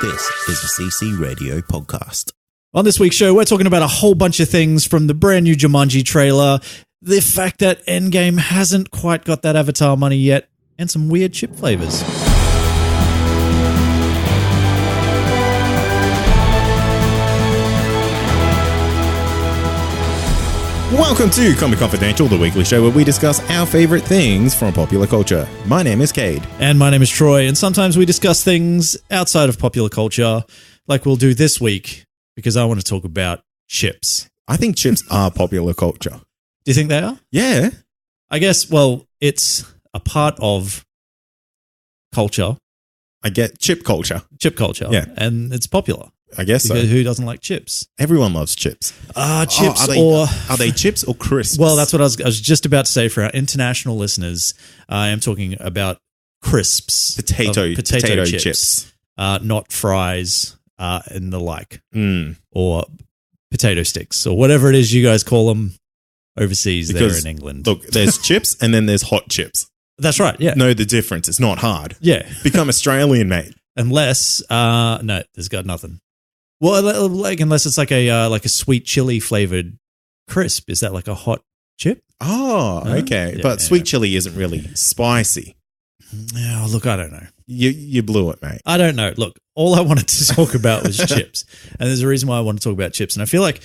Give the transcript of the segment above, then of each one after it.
This is a CC Radio podcast. On this week's show, we're talking about a whole bunch of things from the brand new Jumanji trailer, the fact that Endgame hasn't quite got that Avatar money yet, and some weird chip flavors. Welcome to Comic Confidential, the weekly show where we discuss our favorite things from popular culture. My name is Cade. And my name is Troy, and sometimes we discuss things outside of popular culture, like we'll do this week, because I want to talk about chips. I think chips are popular culture. Do you think they are? Yeah. I guess, well, it's a part of culture. I get chip culture. Chip culture. Yeah. And it's popular. I guess so. Because who doesn't like chips? Everyone loves chips. Chips Are they chips or crisps? Well, that's what I was just about to say. For our international listeners, I am talking about crisps. Potato chips. Not fries and the like. Or potato sticks or whatever it is you guys call them overseas there in England. Look, there's chips and then there's hot chips. That's right, yeah. Know the difference. It's not hard. Yeah. Become Australian, mate. Unless, no, there's got nothing. Well, like unless it's like a sweet chili flavored crisp. Is that like a hot chip? Oh, okay. Yeah, but sweet chili isn't really spicy. Oh, look, I don't know. You blew it, mate. I don't know. Look, all I wanted to talk about was chips. And there's a reason why I want to talk about chips. And I feel like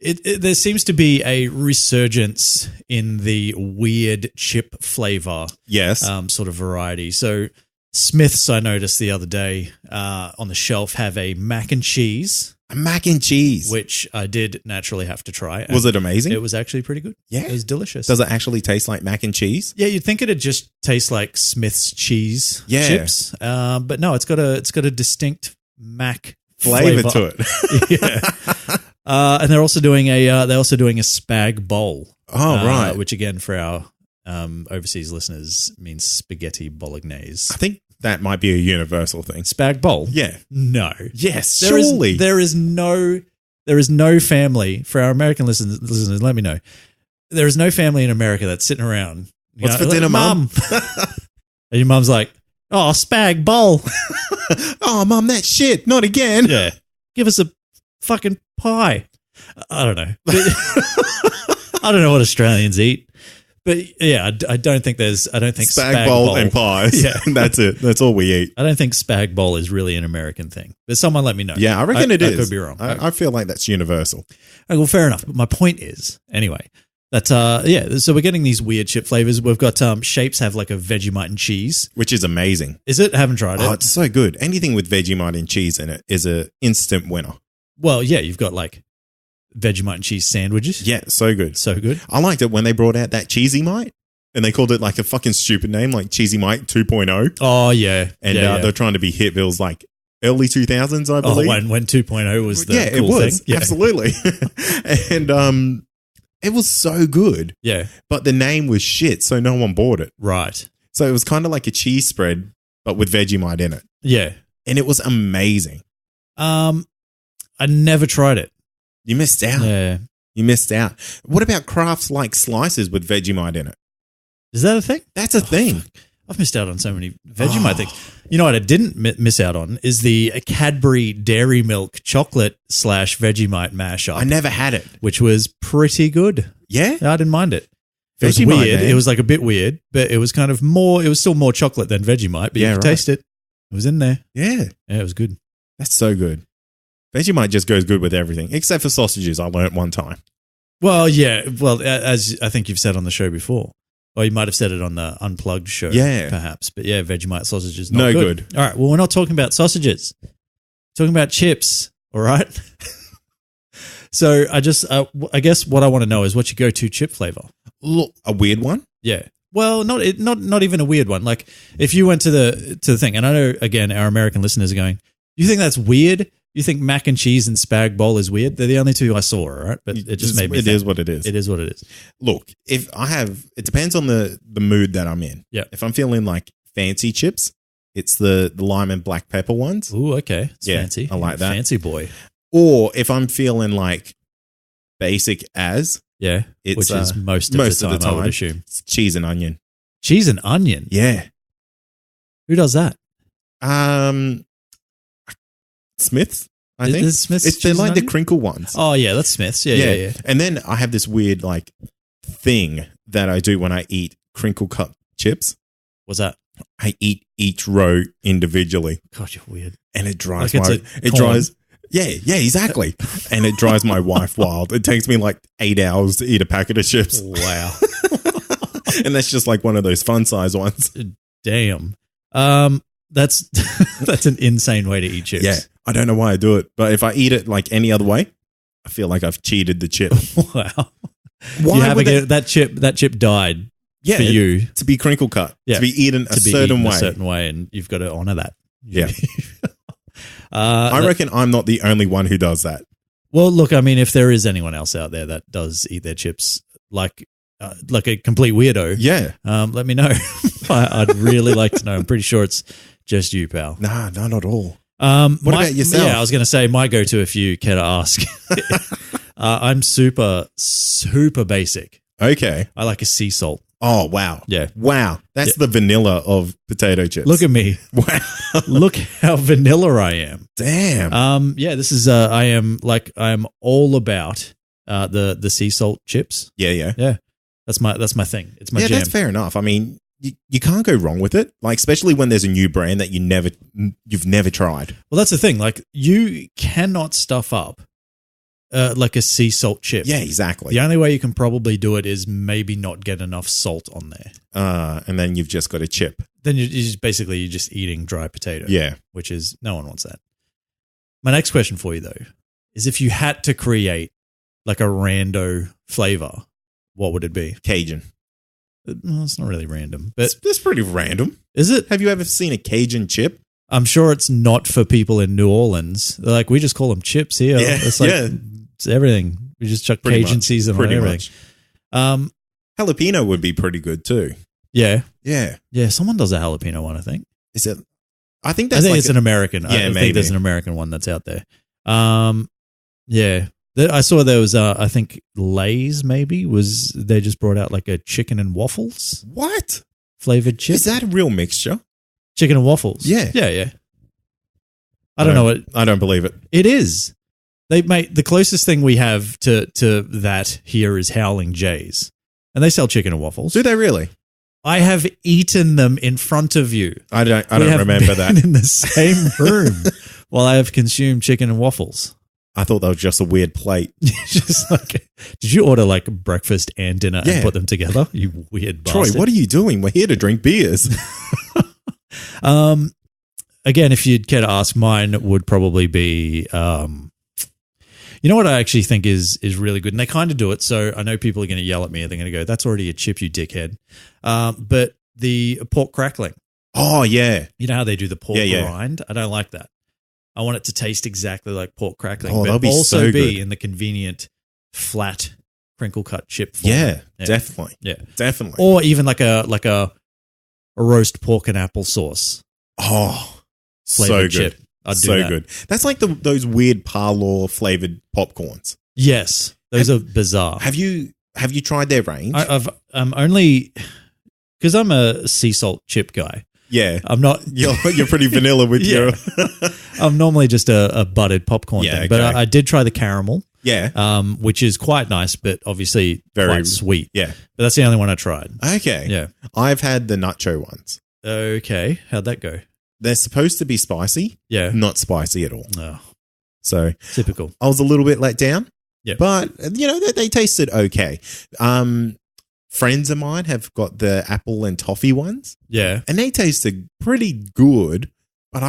there seems to be a resurgence in the weird chip flavor sort of variety. So Smith's, I noticed the other day on the shelf, have a mac and cheese. A mac and cheese. Which I did naturally have to try. Was it amazing? It was actually pretty good. Yeah. It was delicious. Does it actually taste like mac and cheese? Yeah, you'd think it'd just taste like Smith's cheese chips. But no, it's got a distinct mac flavor to it. Yeah. And they're also doing a spag bowl. Oh, right. Which again, for our overseas listeners, means spaghetti bolognese. I think that might be a universal thing. Spag bowl? Yeah. No. Yes, surely. There is no family, for our American listeners, let me know. There is no family in America that's sitting around. What's for dinner, Mum? And your mum's like, oh, spag bowl. Oh, Mum, that shit. Not again. Yeah. Give us a fucking pie. I don't know. I don't know what Australians eat. But yeah, I don't think spag bowl and pies. Yeah. That's it. That's all we eat. I don't think spag bowl is really an American thing. But someone let me know. Yeah, I reckon it is. I could be wrong. I feel like that's universal. Okay, well, fair enough. But my point is, anyway, that so we're getting these weird chip flavors. We've got Shapes have like a Vegemite and cheese, which is amazing. Is it? I haven't tried it. Oh, it's so good. Anything with Vegemite and cheese in it is an instant winner. Well, yeah, you've got like Vegemite and cheese sandwiches. Yeah, so good. So good. I liked it when they brought out that Cheesy Mite. And they called it like a fucking stupid name, like Cheesy Mite 2.0. Oh, yeah. And they're trying to be hip. It was like early 2000s, I believe. Oh, when 2.0 was the cool it was. thing. Yeah, absolutely. And it was so good. Yeah. But the name was shit, so no one bought it. Right. So it was kind of like a cheese spread, but with Vegemite in it. Yeah. And it was amazing. I never tried it. You missed out. Yeah. You missed out. What about Kraft's like slices with Vegemite in it? Is that a thing? That's a thing. Fuck. I've missed out on so many Vegemite things. You know what I didn't miss out on is the Cadbury Dairy Milk chocolate / Vegemite mashup. I never had it. Which was pretty good. Yeah? I didn't mind it. It was Vegemite, weird. man. It was like a bit weird, but it was kind of more, it was still more chocolate than Vegemite, but you could taste it. It was in there. Yeah. Yeah, it was good. That's so good. Vegemite just goes good with everything, except for sausages, I learned one time. Well, yeah. Well, as I think you've said on the show before. Or you might have said it on the Unplugged show, perhaps. But yeah, Vegemite sausages, not good. All right, well, we're not talking about sausages. We're talking about chips, all right? So I guess what I want to know is what's your go-to chip flavor? Look, a weird one? Yeah. Well, not even a weird one. Like if you went to the thing, and I know, again, our American listeners are going, you think that's weird? You think mac and cheese and spag bowl is weird? They're the only two I saw, right? But it just made me think. It is what it is. It is what it is. Look, it depends on the mood that I'm in. Yeah. If I'm feeling like fancy chips, it's the lime and black pepper ones. Ooh, okay. It's yeah, fancy. I like that. Fancy boy. Or if I'm feeling like basic as, yeah, it's which is most of the time, I would assume. It's cheese and onion. Cheese and onion? Yeah. Who does that? Smiths. I think Smith's they're cheese like and the onion? crinkle ones. Oh yeah, that's Smith's. Yeah. And then I have this weird like thing that I do when I eat crinkle cut chips. What's that? I eat each row individually, God, you're weird. and it drives Like it's corn. drives. Yeah, exactly. And it drives my wife wild. It takes me like 8 hours to eat a packet of chips. Wow. And that's just like one of those fun size ones. Damn. That's that's an insane way to eat chips. Yeah. I don't know why I do it, but if I eat it like any other way, I feel like I've cheated the chip. Wow. Why You have would again, that chip died for you to be crinkle cut, to be eaten a certain way. and you've got to honor that. Yeah. I reckon I'm not the only one who does that. Well, look, I mean, if there is anyone else out there that does eat their chips like a complete weirdo, let me know. I'd really like to know. I'm pretty sure it's just you, pal. Nah, not at all. What about yourself? Yeah, I was going to say my go-to if you care to ask. I'm super, super basic. Okay. I like a sea salt. Oh, wow. Yeah. Wow. That's the vanilla of potato chips. Look at me. Wow. Look how vanilla I am. Damn. Yeah, this is I am all about the sea salt chips. Yeah. Yeah. That's my thing. It's my jam. That's fair enough. I mean, you can't go wrong with it. Like, especially when there's a new brand that you've never tried. Well, that's the thing. Like, you cannot stuff up like a sea salt chip. Yeah, exactly. The only way you can probably do it is maybe not get enough salt on there. And then you've just got a chip. Then you're just eating dry potato. Yeah. Which is, no one wants that. My next question for you, though, is if you had to create like a rando flavor, what would it be? Cajun. Well, it's not really random, but That's pretty random. is it? Have you ever seen a Cajun chip? I'm sure it's not for people in New Orleans. They're like, we just call them chips here. Yeah, It's like, it's everything. We just chuck Pretty Cajun much. season on Pretty everything. much. Jalapeno would be pretty good too. Yeah. Yeah. Yeah, someone does a jalapeno one, I think. Is it? I think I that's think like it's an American. I maybe. think there's an American one that's out there. Yeah. I saw there was, I think Lay's maybe they just brought out like a chicken and waffles What? flavored chip. Is that a real mixture? Chicken and waffles? Yeah. Yeah. I don't know what I don't believe it. it is. The closest thing we have to that here is Howling J's, and they sell chicken and waffles. Do they really? I have eaten them in front of you. I don't We have remember been that. in the same room while I have consumed chicken and waffles. I thought that was just a weird plate. Just like, did you order like breakfast and dinner Yeah. and put them together? You weird Troy, bastard. what are you doing? We're here to drink beers. Again, if you'd care to ask, mine would probably be, you know what I actually think is really good, and they kind of do it. So I know people are going to yell at me. They're going to go, "That's already a chip, you dickhead." But the pork crackling. Oh, yeah. You know how they do the pork Yeah. rind? I don't like that. I want it to taste exactly like pork crackling, Oh, that'll but be also so be good. in the convenient flat crinkle cut chip form. Yeah, definitely. Yeah. Definitely. Or even like a roast pork and applesauce Oh, flavored so good. chip. I'd do So that. good. That's like those weird parlour flavored popcorns. Yes, those are bizarre. Have you tried their range? I've only because I'm a sea salt chip guy. yeah. I'm not. You're pretty vanilla with Yeah. your I'm normally just a buttered popcorn Yeah, thing, but okay. I did try the caramel, Yeah. which is quite nice, but obviously Very- quite sweet. Yeah. But that's the only one I tried. Okay. Yeah. I've had the nacho ones. Okay, how'd that go? They're supposed to be spicy, Yeah. not spicy at all. Oh, So typical. I was a little bit let down. Yeah. But, they tasted okay. Friends of mine have got the apple and toffee ones, Yeah. and they tasted pretty good, but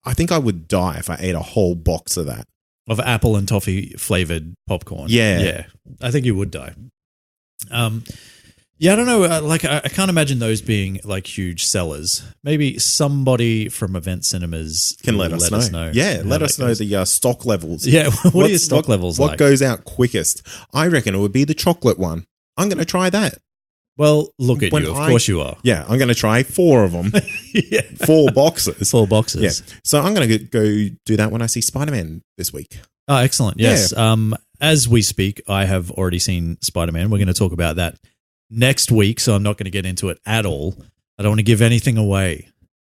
I think I would die if I ate a whole box of that. Of apple and toffee flavored popcorn. Yeah. Yeah. I think you would die. Yeah, I don't know. I can't imagine those being like huge sellers. Maybe somebody from Event Cinemas Can let us know. Yeah, how let that us know goes. the stock levels. Yeah, what are your What's- stock levels What like? goes out quickest? I reckon it would be the chocolate one. I'm going to try that. Well, look at When you. Of course you are. Yeah, I'm going to try 4 of them, Yeah. 4 boxes. 4 boxes. Yeah. So I'm going to go do that when I see Spider-Man this week. Oh, excellent. Yes. As we speak, I have already seen Spider-Man. We're going to talk about that next week, so I'm not going to get into it at all. I don't want to give anything away.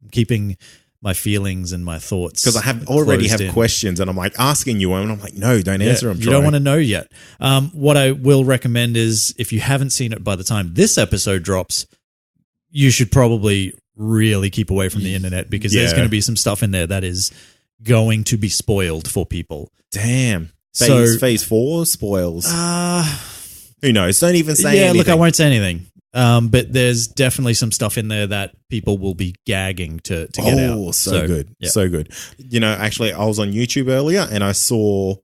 I'm keeping my feelings and my thoughts. Because I already have in. questions and I'm like asking you and I'm like, no, don't answer them. You don't want to know yet. What I will recommend is if you haven't seen it by the time this episode drops, you should probably really keep away from the internet because there's going to be some stuff in there that is going to be spoiled for people. Damn. Phase 4 spoils. Who knows? Don't even say anything. Look, I won't say anything. But there's definitely some stuff in there that people will be gagging to get out. Oh, so good. Yeah. So good. You know, actually, I was on YouTube earlier and I saw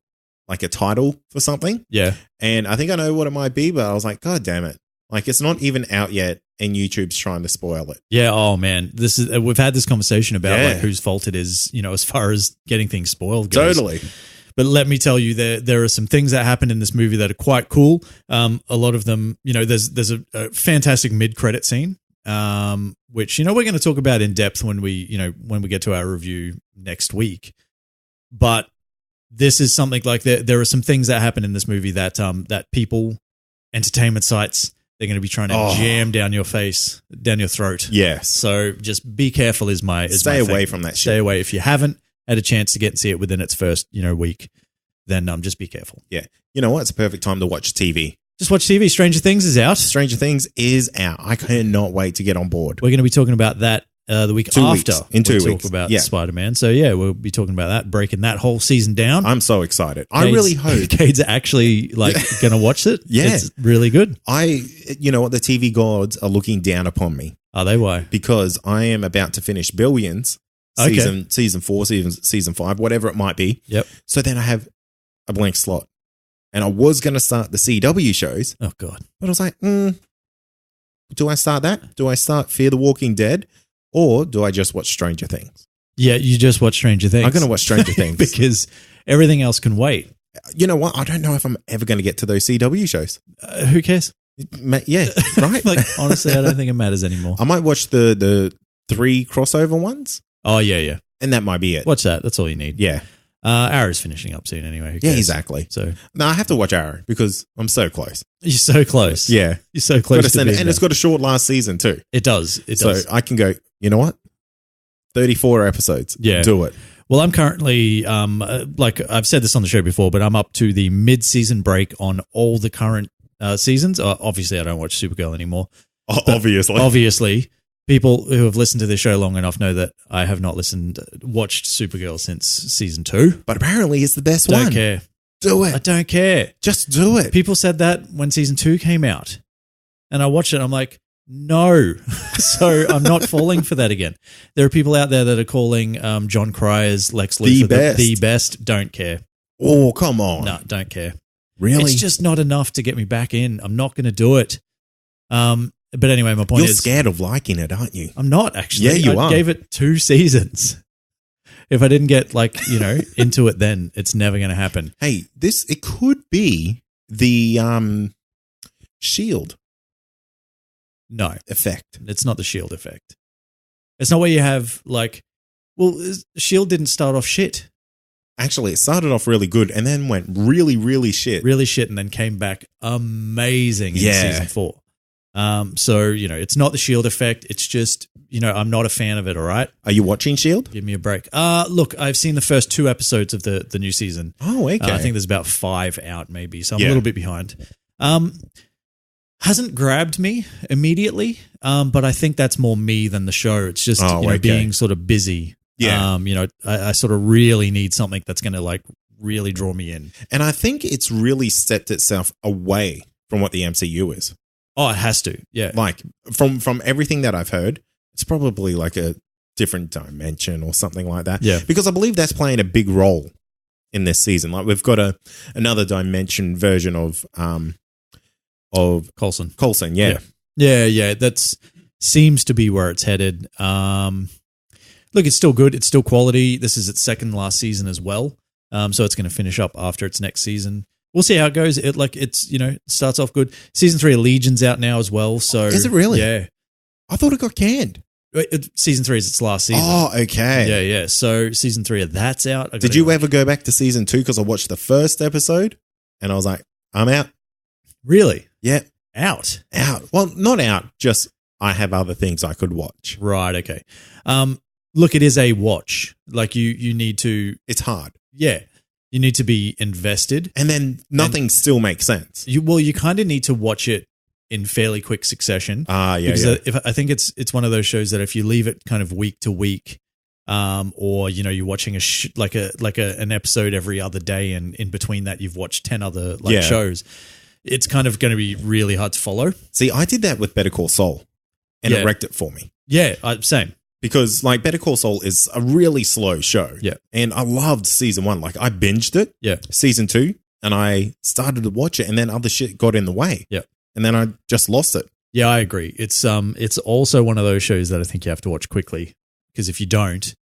like a title for something. Yeah. And I think I know what it might be, but I was like, God damn it. Like, it's not even out yet and YouTube's trying to spoil it. Yeah. Oh, man. We've had this conversation about like whose fault it is, you know, as far as getting things spoiled goes. Totally. But let me tell you, there are some things that happen in this movie that are quite cool. A lot of them, you know, there's a fantastic mid-credit scene, which, you know, we're going to talk about in depth when we get to our review next week. But this is something like there are some things that happen in this movie that that people, entertainment sites, they're going to be trying to jam down your face, down your throat. Yes. So just be careful is my Stay away from that shit. Stay away. If you haven't had a chance to get and see it within its first, week, then just be careful. Yeah. You know what? It's a perfect time to watch TV. Just watch TV. Stranger Things is out. Stranger Things is out. I cannot wait to get on board. We're going to be talking about that the week 2 after. weeks. In 2 we'll weeks. Talk about Spider-Man. So yeah, we'll be talking about that, breaking that whole season down. I'm so excited. I really hope Cade's actually like going to watch it. Yeah. It's really good. You know what? The TV gods are looking down upon me. Are they? Why? Because I am about to finish Billions. Season 4, season 5, whatever it might be. Yep. So then I have a blank slot. And I was going to start the CW shows. Oh, God. But I was like, do I start that? Do I start Fear the Walking Dead? Or do I just watch Stranger Things? Yeah, you just watch Stranger Things. I'm going to watch Stranger Things. Because everything else can wait. You know what? I don't know if I'm ever going to get to those CW shows. Who cares? Yeah, right? Like, honestly, I don't think it matters anymore. I might watch the 3 crossover ones. Oh, yeah. And that might be it. Watch that. That's all you need. Yeah. Arrow's finishing up soon anyway. Yeah, exactly. So no, I have to watch Arrow because I'm so close. You're so close. Yeah. You're so close. And it's got a short last season too. It does. So I can go, you know what? 34 episodes. Yeah. Do it. Well, I'm currently, like I've said this on the show before, but I'm up to the mid-season break on all the current seasons. Obviously, I don't watch Supergirl anymore. Obviously. People who have listened to this show long enough know that I have not watched Supergirl since season 2. But apparently it's the best one. Don't care. Do it. I don't care. Just do it. People said that when season 2 came out. And I watched it and I'm like, no. So I'm not falling for that again. There are people out there that are calling John Cryer's Lex Luthor the best. Don't care. Oh, come on. No, don't care. Really? It's just not enough to get me back in. I'm not going to do it. But anyway, my point You're is... You're scared of liking it, aren't you? I'm not, actually. Yeah, you are. I gave it 2 seasons. If I didn't get, into it then, it's never going to happen. Hey, it could be the shield effect. It's not the shield effect. It's not where you have, shield didn't start off shit. Actually, it started off really good and then went really, really shit. Really shit and then came back amazing in season 4. So, it's not the shield effect. It's just, I'm not a fan of it, all right? Are you watching Shield? Give me a break. Look, I've seen the first 2 episodes of the new season. Oh, okay. I think there's about 5 out maybe, so I'm a little bit behind. Hasn't grabbed me immediately, but I think that's more me than the show. It's just being sort of busy. Yeah. I sort of really need something that's going to really draw me in. And I think it's really stepped itself away from what the MCU is. Oh, it has to. Yeah. From everything that I've heard, it's probably like a different dimension or something like that. Yeah. Because I believe that's playing a big role in this season. Like we've got another dimension version of Coulson, yeah. Yeah. That's seems to be where it's headed. Look, it's still good. It's still quality. This is its second last season as well. So it's going to finish up after its next season. We'll see how it goes. It starts off good. Season 3 of Legion's out now as well. So is it really? Yeah. I thought it got canned. Season 3 is its last season. Oh, okay. Yeah. So season 3 of that's out. Did you ever go back to season 2? Because I watched the first episode and I was like, I'm out. Really? Yeah. Out. Well, not out. Just I have other things I could watch. Right. Okay. look, it is a watch. Like you need to, It's hard. yeah, you need to be invested. And then nothing still makes sense. You kind of need to watch it in fairly quick succession. Yeah. Because Yeah. if I think it's one of those shows that if you leave it kind of week to week, or you're watching an episode every other day, and in between that you've watched 10 other shows, it's kind of going to be really hard to follow. See, I did that with Better Call Saul, and it wrecked it for me. Yeah, same. Because like Better Call Saul is a really slow show. Yeah. And I loved season 1. Like I binged it. Yeah. Season 2, and I started to watch it, and then other shit got in the way. Yeah. And then I just lost it. Yeah, I agree. It's also one of those shows that I think you have to watch quickly, because if you don't,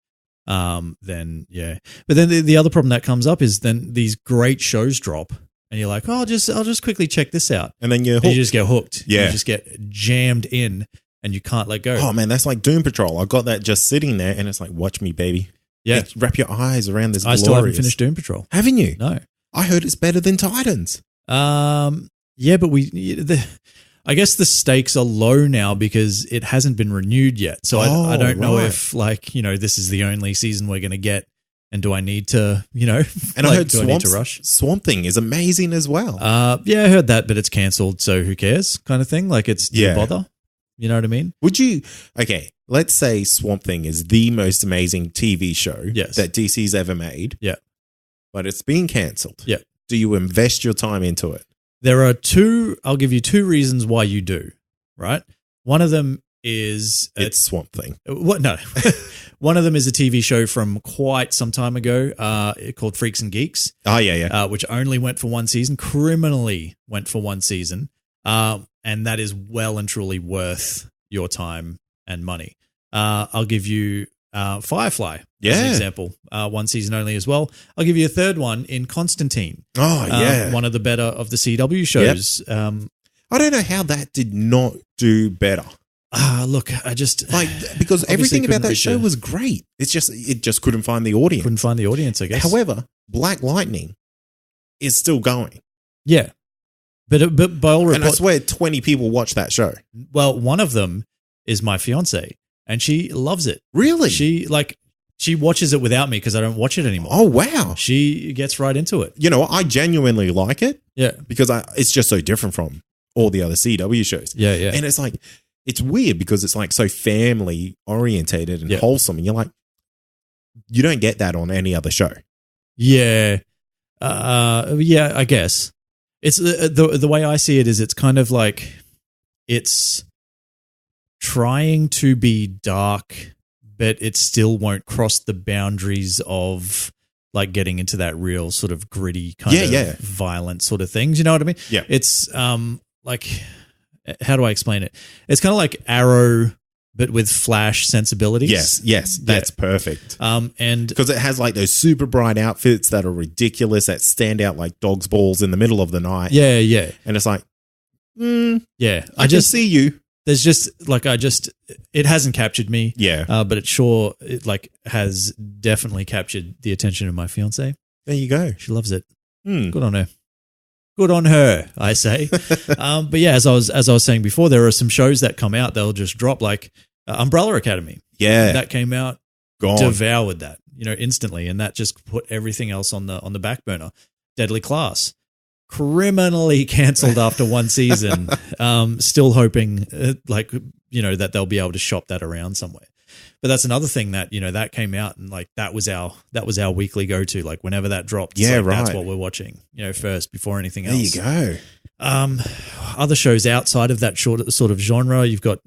then yeah. But then the other problem that comes up is then these great shows drop, and you're like, oh, I'll just quickly check this out, And then you're and hooked. you just get hooked. Yeah. You just get jammed in, and you can't let go. Oh man, that's like Doom Patrol. I got that just sitting there, and it's like, watch me, baby. Yeah. Like, wrap your eyes around this. I still haven't finished Doom Patrol. Haven't you? No. I heard it's better than Titans. Yeah, but I guess the stakes are low now because it hasn't been renewed yet. So I don't know right. if this is the only season we're going to get, and do I need to, And I heard do I need to rush? Swamp Thing is amazing as well. Yeah, I heard that, but it's cancelled, so who cares? Kind of thing. Like do you bother? You know what I mean? Would you? Okay, let's say Swamp Thing is the most amazing TV show that DC's ever made. Yeah. But it's being cancelled. Yeah. Do you invest your time into it? I'll give you 2 reasons why you do, right? One of them is It's Swamp Thing. What? No. One of them is a TV show from quite some time ago called Freaks and Geeks. Oh, yeah. Which only went for 1 season, criminally went for 1 season. And that is well and truly worth your time and money. I'll give you Firefly as an example. 1 season only as well. I'll give you a third one in Constantine. Oh, yeah. One of the better of the CW shows. Yep. I don't know how that did not do better. Look, I just because everything about that reach show was great. It just couldn't find the audience. Couldn't find the audience, I guess. However, Black Lightning is still going. Yeah, but by all reports, and I swear 20 people watch that show. Well, one of them is my fiance, and she loves it. Really? She watches it without me because I don't watch it anymore. Oh wow! She gets right into it. You know, I genuinely like it. Yeah, because it's just so different from all the other CW shows. Yeah, yeah. And it's like, it's weird because it's like so family orientated and wholesome. And you're like, you don't get that on any other show. Yeah. Yeah, I guess. It's the way I see it is it's kind of like it's trying to be dark, but it still won't cross the boundaries of like getting into that real sort of gritty kind of violent sort of things. You know what I mean? Yeah. It's like, how do I explain it? It's kind of like Arrow, but with Flash sensibilities. Yes, that's perfect. And because it has like those super bright outfits that are ridiculous, that stand out like dog's balls in the middle of the night. Yeah, yeah. And it's like, yeah, I just see you. There's just like it hasn't captured me. Yeah. But it has definitely captured the attention of my fiance. There you go. She loves it. Good on her. Good on her, I say. But yeah, as I was saying before, there are some shows that come out, they'll just drop, like Umbrella Academy. Yeah. That came out, gone. Devoured that, instantly, and that just put everything else on the back burner. Deadly Class, criminally cancelled after 1 season. Still hoping that they'll be able to shop that around somewhere. But that's another thing that, that came out and like that was our weekly go-to. Like whenever that dropped, that's what we're watching, first before anything else. There you go. Other shows outside of that sort of genre, you've got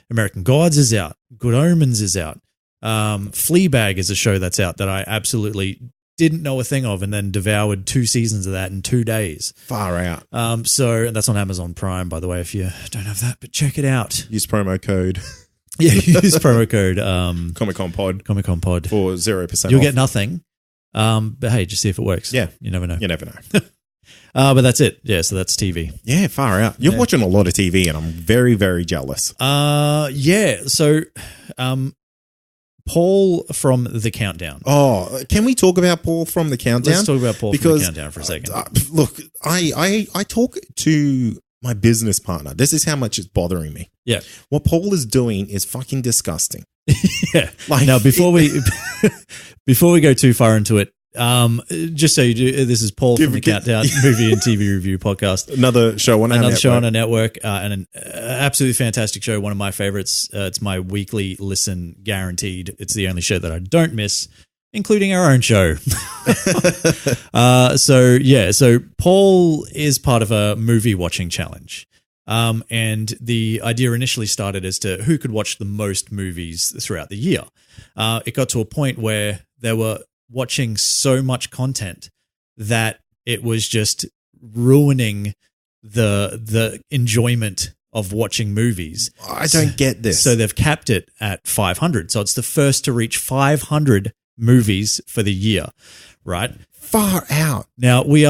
American Gods is out. Good Omens is out. Fleabag is a show that's out that I absolutely didn't know a thing of and then devoured 2 seasons of that in 2 days. Far out. So that's on Amazon Prime, by the way, if you don't have that, but check it out. Use promo code. Yeah, use promo code Comic Con Pod for 0% You'll off. get nothing. But hey, just see if it works. Yeah. You never know. You never know. But that's it. Yeah, so that's TV. Yeah, far out. You're watching a lot of TV and I'm very, very jealous. Yeah. So Paul from The Countdown. Oh, can we talk about Paul from The Countdown? Let's talk about Paul from The Countdown for a second. Look, I talk to my business partner. This is how much it's bothering me. Yeah. What Paul is doing is fucking disgusting. Yeah. Like, now, before we go too far into it, just so you do, this is Paul from the Countdown Movie and TV Review Podcast. Another show on our network, and an absolutely fantastic show. One of my favorites. It's my weekly listen guaranteed. It's the only show that I don't miss, including our own show. So Paul is part of a movie watching challenge. And the idea initially started as to who could watch the most movies throughout the year. It got to a point where they were watching so much content that it was just ruining the enjoyment of watching movies. I don't get this. So they've capped it at 500. So it's the first to reach 500 movies for the year, right? Far out. Now, we've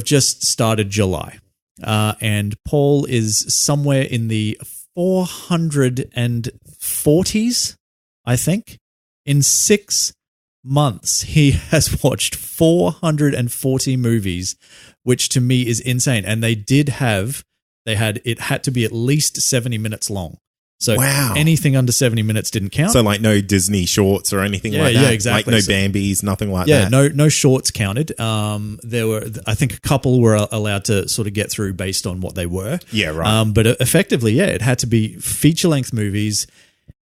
just started July, and Paul is somewhere in the 440s, I think. In 6 months, he has watched 440 movies, which to me is insane. And it had to be at least 70 minutes long. So anything under 70 minutes didn't count. So like no Disney shorts or anything like that? Yeah, exactly. Like no Bambis, nothing like that? Yeah, no shorts counted. There were, I think a couple were allowed to sort of get through based on what they were. Yeah, right. But effectively, it had to be feature-length movies.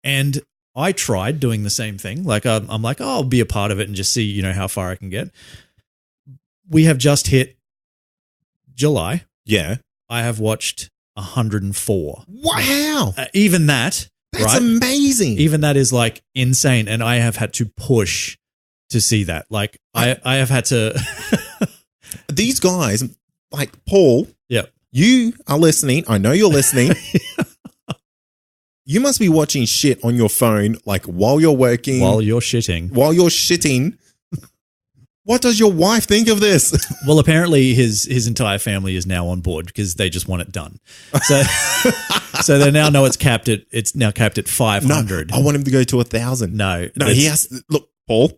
And I tried doing the same thing. Like I'm like, I'll be a part of it and just see, how far I can get. We have just hit July. Yeah. I have watched 104. Wow. Even that. That's amazing. Even that is like insane. And I have had to push to see that. Like I have had to. These guys, like Paul. Yeah. You are listening. I know you're listening. You must be watching shit on your phone, like while you're working. While you're shitting. What does your wife think of this? Well, apparently his entire family is now on board because they just want it done. So they now know it's now capped at 500. No, I want him to go to 1,000. No, he has. Look, Paul,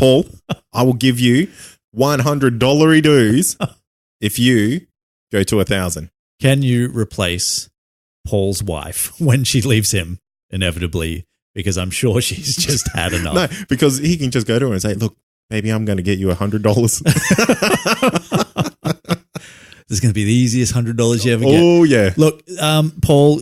I will give you $100 dues if you go to 1,000. Can you replace Paul's wife when she leaves him inevitably? Because I'm sure she's just had enough. No, because he can just go to her and say, "Look, maybe I'm going to get you $100." This is going to be the easiest $100 you ever get. Oh, yeah. Look, Paul,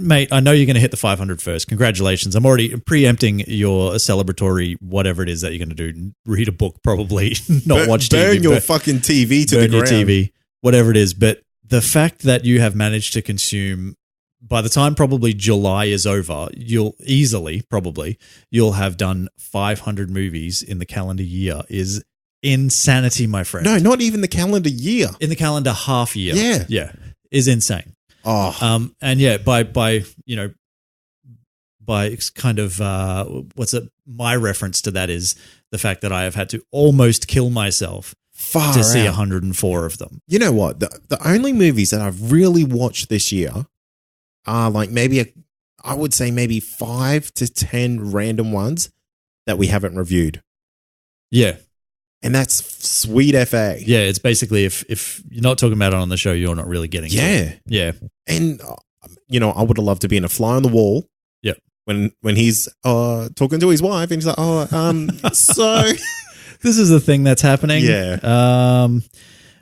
mate, I know you're going to hit the 500 first. Congratulations. I'm already preempting your celebratory whatever it is that you're going to do. Read a book, probably. Not watch TV. Burn your fucking TV to the ground. Burn your TV, whatever it is. But the fact that you have managed to consume, by the time probably July is over, you'll have done 500 movies in the calendar year is insanity, my friend. No, not even the calendar year. In the calendar half year. Yeah. Yeah. Is insane. Oh. And yeah, by kind of my reference to that is the fact that I have had to almost kill myself to see 104 of them. You know what? The only movies that I've really watched this year are like I would say maybe 5 to 10 random ones that we haven't reviewed. Yeah. And that's sweet FA. Yeah, it's basically if you're not talking about it on the show, you're not really getting it. Yeah. And, I would have loved to be in a fly on the wall. Yeah. When he's talking to his wife and he's like, so... This is the thing that's happening. Yeah.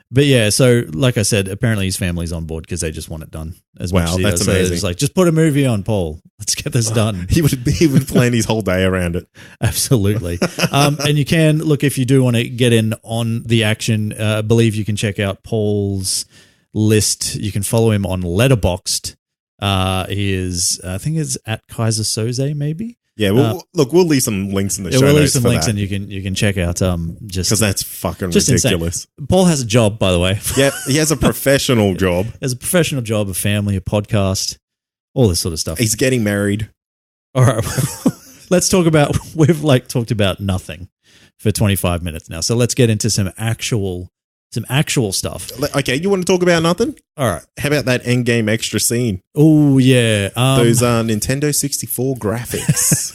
But yeah, so like I said, apparently his family's on board because they just want it done as much as he that's does. amazing. So it's like, just put a movie on, Paul. Let's get this done. He would plan his whole day around it. Absolutely. And you can, look, if you do want to get in on the action, I believe you can check out Paul's list. You can follow him on Letterboxd. He is, I think it's at Kaiser Soze, maybe. Yeah, we'll leave some links in the show we'll notes leave some for links that. and you can check out just because that's fucking just ridiculous. Insane. Paul has a job, by the way. Yeah, he has a professional job. He has a professional job, a family, a podcast, all this sort of stuff. He's getting married. All right, let's talk about. We've talked about nothing for 25 minutes now, so let's get into some actual stuff. Okay, you want to talk about nothing? All right. How about that Endgame extra scene? Oh, yeah. Those Nintendo 64 graphics.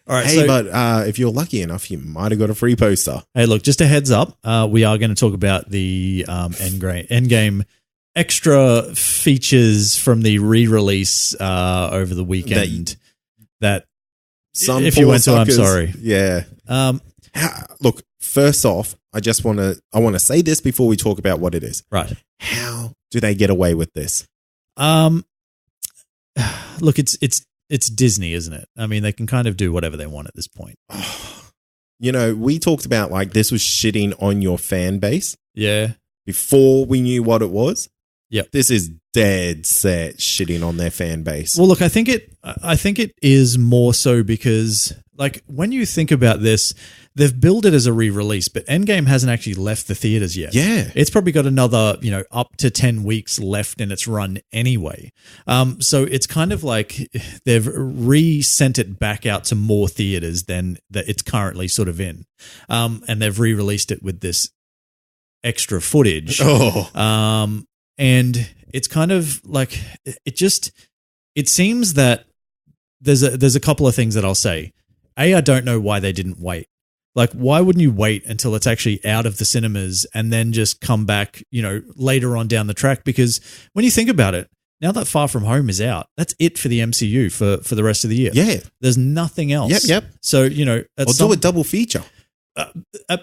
All right. Hey, but if you're lucky enough, you might have got a free poster. Hey, look, just a heads up. We are going to talk about the Endgame extra features from the re-release over the weekend. that Some if you poor went to, I'm suckers- sorry. Yeah. Look, first off, I want to say this before we talk about what it is. Right. How do they get away with this? Look, it's Disney, isn't it? I mean, they can kind of do whatever they want at this point. We talked about like this was shitting on your fan base Yeah. before we knew what it was. Yep. This is dead set shitting on their fan base. Well, look, I think it is more so because, like, when you think about this, they've billed it as a re-release, but Endgame hasn't actually left the theaters yet. Yeah. It's probably got another, up to 10 weeks left in its run anyway. So it's kind of like they've re-sent it back out to more theaters than that it's currently sort of in. And they've re-released it with this extra footage. Oh. And it's kind of like it seems that there's a couple of things that I'll say. I don't know why they didn't wait. Like, why wouldn't you wait until it's actually out of the cinemas and then just come back, later on down the track? Because when you think about it, now that Far From Home is out, that's it for the MCU for the rest of the year. Yeah. There's nothing else. Yep. So, Or do a double feature.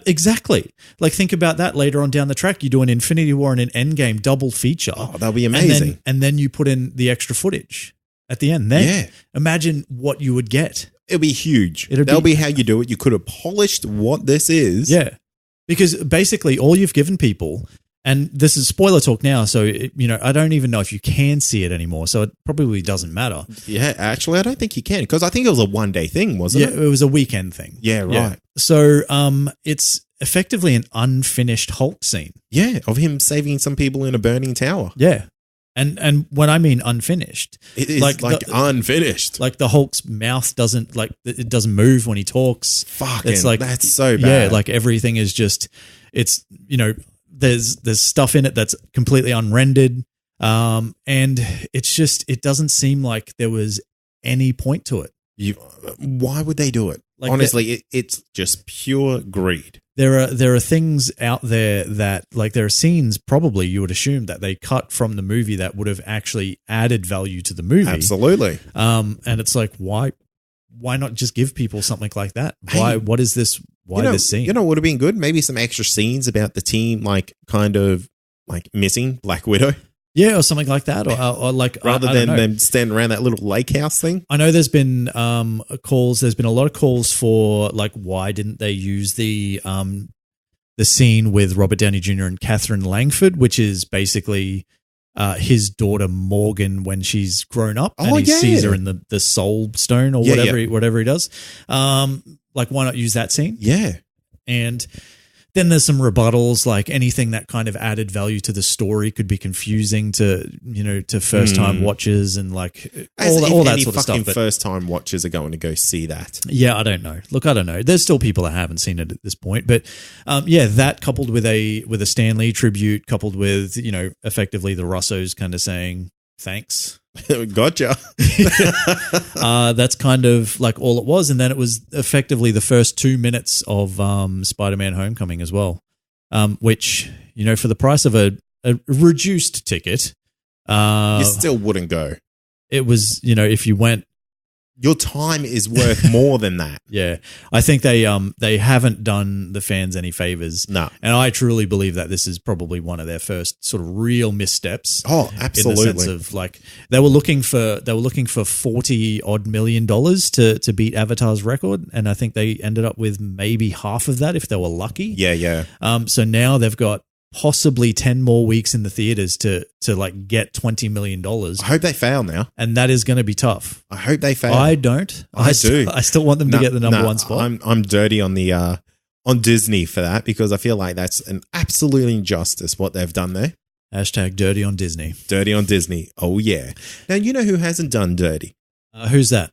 Exactly. Like, think about that later on down the track. You do an Infinity War and an Endgame double feature. Oh, that'll be amazing. And then you put in the extra footage at the end. Then imagine what you would get. It'll be huge. That'll be how you do it. You could have polished what this is. Yeah. Because basically all you've given people, and this is spoiler talk now, so, I don't even know if you can see it anymore, so it probably doesn't matter. Yeah, actually, I don't think you can, because I think it was a one-day thing, wasn't it? Yeah, it was a weekend thing. Yeah, right. So it's effectively an unfinished Hulk scene. Yeah, of him saving some people in a burning tower. Yeah. And when I mean unfinished, it is like unfinished. Like the Hulk's mouth doesn't move when he talks. Fucking, it's like, that's so bad. Yeah, like everything is just, it's, there's stuff in it that's completely unrendered. And it's just, it doesn't seem like there was any point to it. Why would they do it? Like, honestly, it's just pure greed. There are things out there that, like, there are scenes probably you would assume that they cut from the movie that would have actually added value to the movie. Absolutely. And it's like, why not just give people something like that? Hey, what is this? Why this scene? Would have been good? Maybe some extra scenes about the team, like, kind of like missing Black Widow. Yeah, or something like that, or like rather than them standing around that little lake house thing. I know there's been calls. There's been a lot of calls for, like, why didn't they use the scene with Robert Downey Jr. and Catherine Langford, which is basically his daughter Morgan when she's grown up, and he sees her in the Soul Stone or whatever he does. Like, why not use that scene? Yeah, and then there's some rebuttals, like anything that kind of added value to the story could be confusing to first time watchers, and like all that sort of stuff. But first time watchers are going to go see that. Yeah, I don't know. Look, I don't know. There's still people that haven't seen it at this point, but that coupled with a Stan Lee tribute, coupled with effectively the Russos kind of saying thanks. Gotcha. That's kind of like all it was. And then it was effectively the first 2 minutes of Spider-Man Homecoming as well, which, for the price of a reduced ticket, you still wouldn't go. It was, if you went, your time is worth more than that. Yeah. I think they haven't done the fans any favors. No. And I truly believe that this is probably one of their first sort of real missteps. Oh, absolutely. In the sense of, like, they were looking for $40-odd million to beat Avatar's record, and I think they ended up with maybe half of that if they were lucky. Yeah. So now they've got possibly 10 more weeks in the theaters to like get $20 million. I hope they fail now. And that is going to be tough. I hope they fail. I don't. I do. I still want them to get the number one spot. I'm dirty on the on Disney for that, because I feel like that's an absolute injustice what they've done there. Hashtag dirty on Disney. Dirty on Disney. Oh, yeah. Now, you know who hasn't done dirty? Who's that?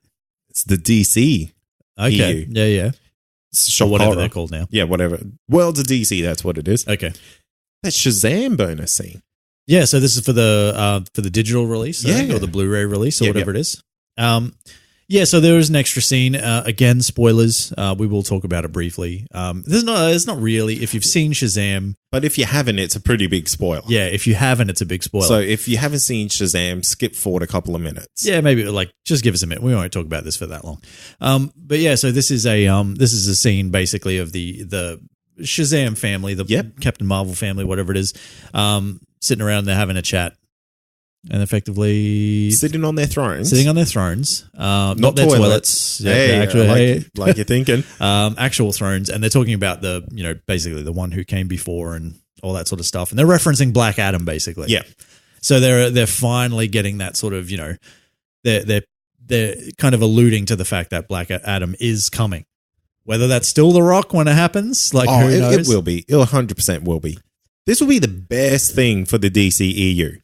It's the DC. Okay. EU. Yeah. Or whatever they're called now. Yeah, whatever. Worlds of DC, that's what it is. Okay. That Shazam bonus scene. Yeah, so this is for the digital release, I think, Yeah. or the Blu-ray release, or whatever it is. Yeah, so there is an extra scene. Again, spoilers. We will talk about it briefly. There's not really. If you've seen Shazam, But if you haven't, it's a pretty big spoiler. yeah. If you haven't, it's a big spoiler. So if you haven't seen Shazam, skip forward a couple of minutes. yeah, maybe like just give us a minute. We won't talk about this for that long. But yeah, so this is a scene basically of the Shazam family, the Yep. Captain Marvel family, whatever it is, sitting around there having a chat. And effectively Sitting on their thrones. sitting on their thrones, not their toilets. toilets. Yeah, Hey, actually, like you're thinking. actual thrones, and they're talking about basically the one who came before and all that sort of stuff, and they're referencing Black Adam basically. Yeah. So they're finally getting that sort of they're kind of alluding to the fact that Black Adam is coming. Whether that's still The Rock when it happens, who knows? It will be. It 100% will be. This will be the best thing for the DCEU.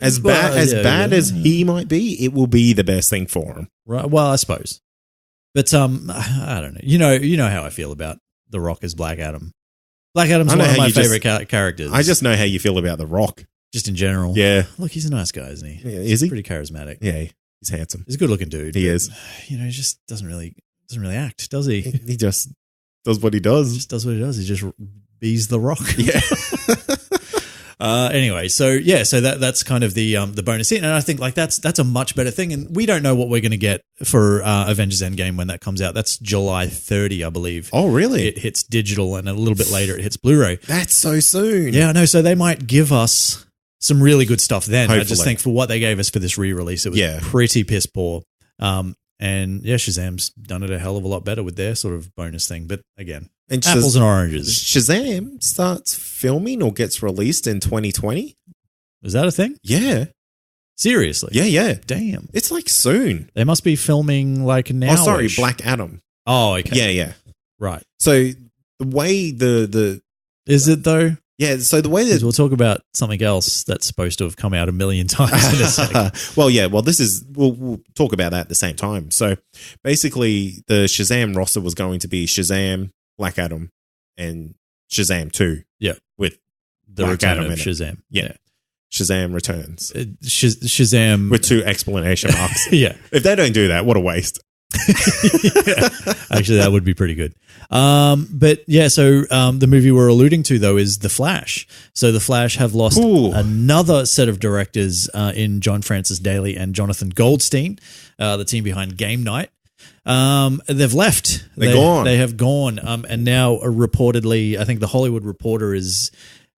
As bad as he might be, it will be the best thing for him. Right. Well, I suppose. But I don't know. You know how I feel about The Rock as Black Adam. Black Adam's one of my favorite characters. I just know how you feel about The Rock. Just in general. Yeah. Look, he's a nice guy, isn't he? Yeah, is he? Pretty charismatic. Yeah, he's handsome. He's a good looking dude. He is. He just doesn't really act, does he? He just does what he does. Just does what he does. He just bees The Rock. Yeah. Anyway, so that's kind of the bonus scene, and I think like that's a much better thing. And we don't know what we're going to get for Avengers Endgame when that comes out. That's July 30, I believe. Oh, really? It hits digital, and a little bit later it hits Blu-ray. That's so soon. Yeah, I know. So they might give us some really good stuff then. Hopefully. I just think for what they gave us for this re-release, it was pretty piss poor. And yeah, Shazam's done it a hell of a lot better with their sort of bonus thing. But again, And apples and oranges. Shazam starts filming or gets released in 2020. Is that a thing? Yeah. Seriously? Yeah. Damn. It's like soon. They must be filming like now. Oh, sorry, Black Adam. Oh, okay. Yeah. Right. So the way the Is it though? yeah, so the way 'Cause that we'll talk about something else that's supposed to have come out a million times in a second. we'll talk about that at the same time. So basically the Shazam roster was going to be Shazam, Black Adam, and Shazam 2. Yeah. With The Black return Adam of in it. Shazam. Yeah. Shazam returns. Shazam. With 2 exclamation marks. Yeah. If they don't do that, what a waste. Yeah. Actually, that would be pretty good. But yeah, so the movie we're alluding to though is The Flash. So The Flash have lost another set of directors in John Francis Daly and Jonathan Goldstein, the team behind Game Night. They've left. They have gone. And now reportedly, I think the Hollywood Reporter is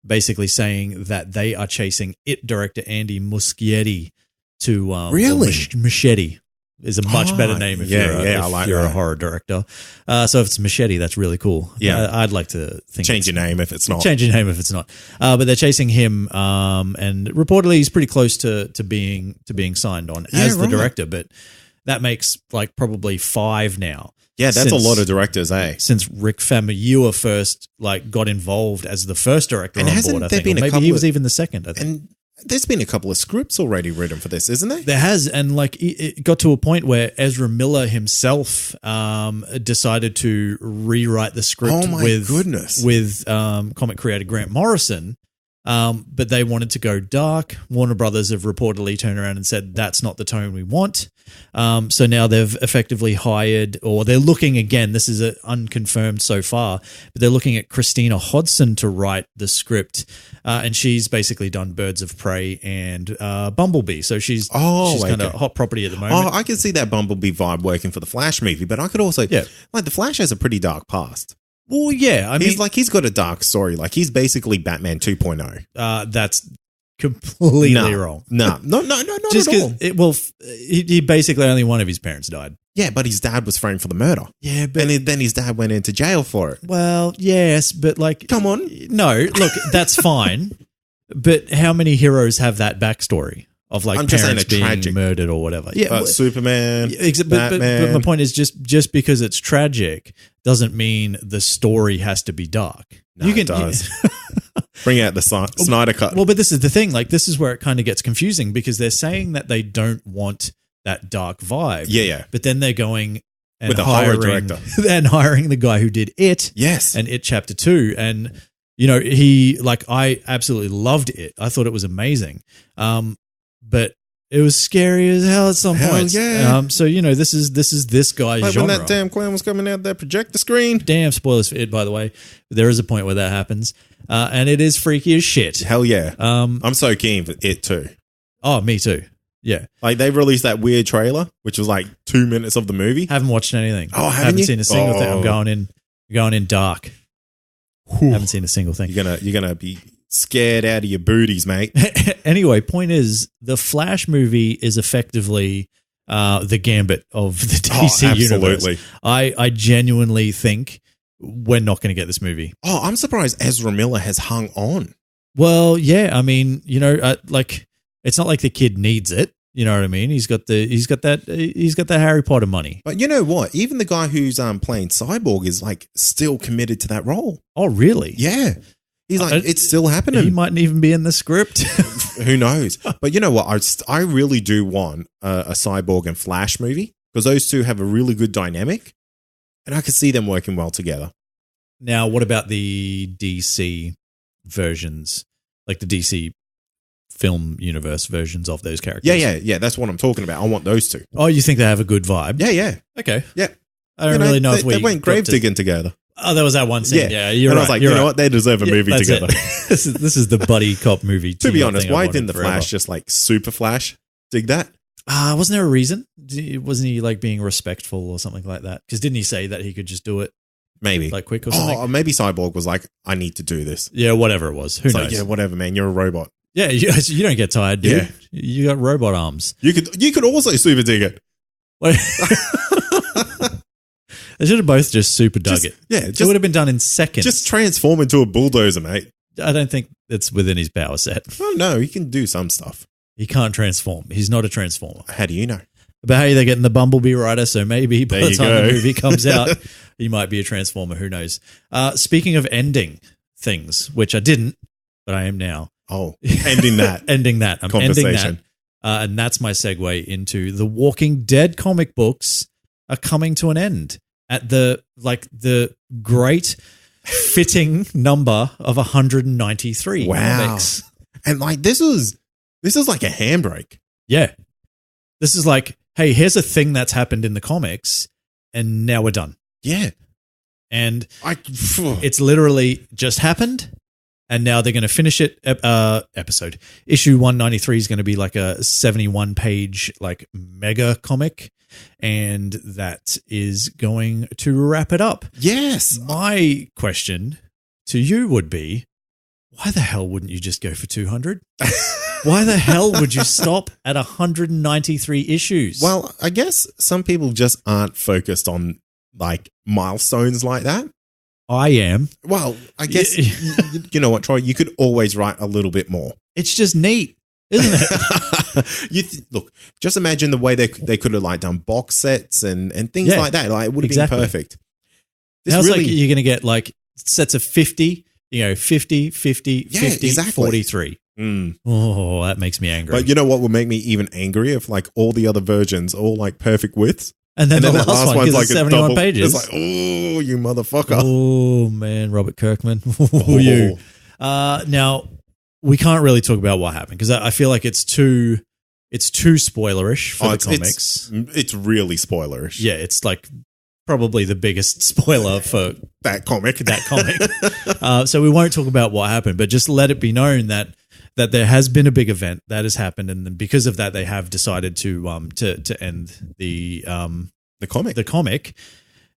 basically saying that they are chasing It director Andy Muschietti to Really? Machete is a much better name if you're a horror director. So if it's Machete, that's really cool. Yeah. I'd like to think Change your name if it's not. Change your name if it's not. But they're chasing him, and reportedly he's pretty close to being signed on as the director. But that makes like probably 5 now. Yeah, that's a lot of directors, eh? Since Rick Famuyiwa first got involved as the first director And on hasn't board, I there think. been Or a maybe couple he was of- even the second, I think. And there's been a couple of scripts already written for this, isn't there? There has, and like it got to a point where Ezra Miller himself decided to rewrite the script with comic creator Grant Morrison, but they wanted to go dark. Warner Brothers have reportedly turned around and said that's not the tone we want. So now they've effectively hired, or they're looking again, this is unconfirmed so far, but they're looking at Christina Hodson to write the script. And she's basically done Birds of Prey and Bumblebee. So she's kind of hot property at the moment. Oh, I can see that Bumblebee vibe working for the Flash movie, but I could also, like the Flash has a pretty dark past. Well, yeah. I mean, he's got a dark story. Like he's basically Batman 2.0. That's completely wrong. No, not just at all. He basically only one of his parents died. Yeah, but his dad was framed for the murder. Yeah, but and then his dad went into jail for it. Well, yes, but like, come on, no, look, that's fine. But how many heroes have that backstory of like parents being tragic. Murdered or whatever? Yeah, Superman. But my point is just because it's tragic doesn't mean the story has to be dark. No, it does. Bring out the Snyder Cut. Well, but this is the thing. Like, this is where it kind of gets confusing because they're saying that they don't want that dark vibe. Yeah. But then they're going and with a horror director and hiring the guy who did It. Yes. And It Chapter 2. And, I absolutely loved It. I thought it was amazing. But It was scary as hell at some Hell points. yeah. So this is this guy's Like genre. when that damn clown was coming out that projector screen. Damn spoilers for it, by the way. There is a point where that happens, and it is freaky as shit. Hell yeah. I'm so keen for it too. Oh, me too. Yeah, Like they released that weird trailer, which was like 2 minutes of the movie. haven't watched anything. Oh, haven't you? seen a single thing. I'm Oh. going in dark. Whew. Haven't seen a single thing. You're gonna be scared out of your booties, mate. Anyway, point is, the Flash movie is effectively the gambit of the DC universe. absolutely. I genuinely think we're not going to get this movie. Oh, I'm surprised Ezra Miller has hung on. Well, yeah, I mean, like it's not like the kid needs it. You know what I mean? He's got that Harry Potter money. But you know what? Even the guy who's playing Cyborg is like still committed to that role. Oh, really? Yeah. He's like, it's still happening. He mightn't even be in the script. Who knows? But you know what? I really do want a Cyborg and Flash movie because those two have a really good dynamic and I could see them working well together. Now, what about the DC versions, like the DC film universe versions of those characters? Yeah. That's what I'm talking about. I want those two. Oh, you think they have a good vibe? Yeah. Okay. Yeah. I don't really know if they went grave digging together. Oh, there was that one scene. Yeah, you're and right. I was like, you're you know right. what? They deserve a movie That's together. it. This is the buddy cop movie. To be honest, thing I why wanted didn't the forever. Flash just like Super Flash dig that? Wasn't there a reason? Wasn't he like being respectful or something like that? Because didn't he say that he could just do it Maybe. like quick or something? Oh, maybe Cyborg was like, I need to do this. Yeah, whatever it was. Who It's knows? like, yeah, whatever, man. You're a robot. Yeah, you don't get tired, dude. Yeah. You got robot arms. You could also super dig it. What- They should have both just super dug it. Yeah, It would have been done in seconds. just transform into a bulldozer, mate. I don't think it's within his power set. Oh no, he can do some stuff. He can't transform. He's not a transformer. How do you know? But hey, they're getting the Bumblebee writer, so maybe by There the you time go. the movie comes out, he might be a transformer. Who knows? Speaking of ending things, which I didn't, but I am now. Oh, ending that. Ending that. I'm ending Conversation. that. And that's my segue into the Walking Dead comic books are coming to an end at the great fitting number of 193 Wow. comics. And like this is like a handbrake. Yeah. This is like, hey, here's a thing that's happened in the comics, and now we're done. Yeah. And it's literally just happened, and now they're going to finish it. Episode issue 193 is going to be like a 71-page like mega comic, and that is going to wrap it up. Yes. My question to you would be, why the hell wouldn't you just go for 200? Why the hell would you stop at 193 issues? Well, I guess some people just aren't focused on like milestones like that. I am. Well, I guess you know what, Troy? You could always write a little bit more. It's just neat, isn't it? Look, just imagine the way they could have like done box sets and things Yeah, like that. Like it would have exactly. been perfect. This How's really, like you're going to get like sets of 50, 50, 50, Yeah, 50, exactly. 43. Mm. Oh, that makes me angry. But you know what would make me even angrier if like all the other versions all like perfect widths. and then the that last one is 71 pages. It's like, oh, you motherfucker. Oh, man, Robert Kirkman. Oh. You. Now, we can't really talk about what happened because I feel like it's too spoilerish for the comics. It's really spoilerish. Yeah, it's like probably the biggest spoiler for That comic. that comic. So we won't talk about what happened, but just let it be known that there has been a big event that has happened, and then because of that, they have decided to end the comic. the comic.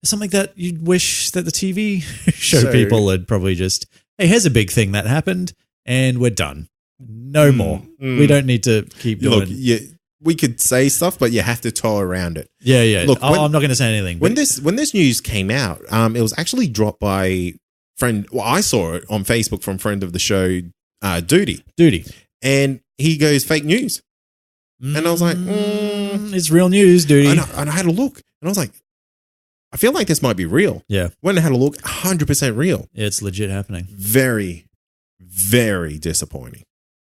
Something that you'd wish that the TV show So- people had probably just, hey, here's a big thing that happened, and we're done. No more. We don't need to keep doing. Look, we could say stuff, but you have to toe around it. Yeah. Look, I'm not going to say anything. When but- this news came out, it was actually dropped by friend. Well, I saw it on Facebook from friend of the show, Duty, and he goes fake news, and I was like, it's real news, dude. and I had a look, and I was like, I feel like this might be real. Yeah, When I had a look, 100% real. it's legit happening. Very, very disappointing.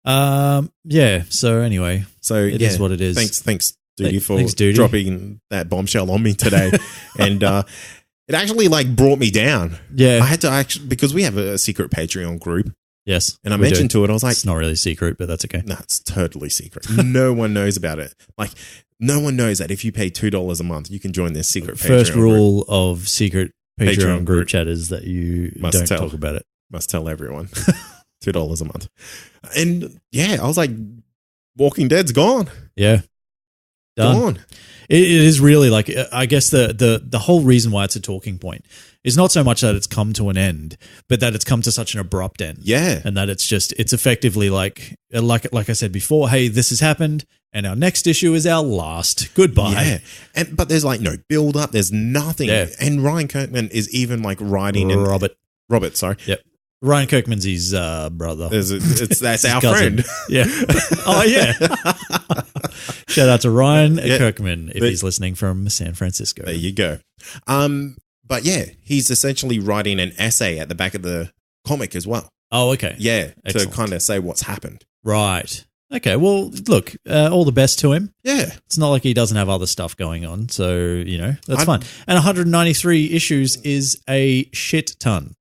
Yeah. So anyway, So it is what it is. Thanks, Duty, for Thanks, Duty. dropping that bombshell on me today, and it actually like brought me down. Yeah. I had to actually, because we have a secret Patreon group, Yes. And I we mentioned do. to it, I was like, It's not really a secret, but that's okay. no, it's totally secret. No one knows about it. Like, no one knows that if you pay $2 a month, you can join this secret First Patreon group. rule of secret Patreon Patreon group group. chat is that you Must don't tell. talk about it. Must tell everyone. $2 a month. And yeah, I was like, Walking Dead's gone. Yeah. Done. Gone. It is really like, I guess the whole reason why it's a talking point is not so much that it's come to an end, but that it's come to such an abrupt end. Yeah. And that it's effectively like I said before, hey, this has happened and our next issue is our last. Goodbye. Yeah. But there's like no build up. There's nothing. Yeah. And Ryan Kirkman is even like writing and Robert, sorry. Yep. Ryan Kirkman's his brother. That's our cousin. friend. Yeah. Oh, yeah. Shout out to Ryan Kirkman if he's listening from San Francisco. There you go. But yeah, he's essentially writing an essay at the back of the comic as well. Oh, okay. Yeah, Excellent. to kind of say what's happened. Right. Okay. Well, look, all the best to him. Yeah. It's not like he doesn't have other stuff going on. So, that's fine. And 193 issues is a shit ton.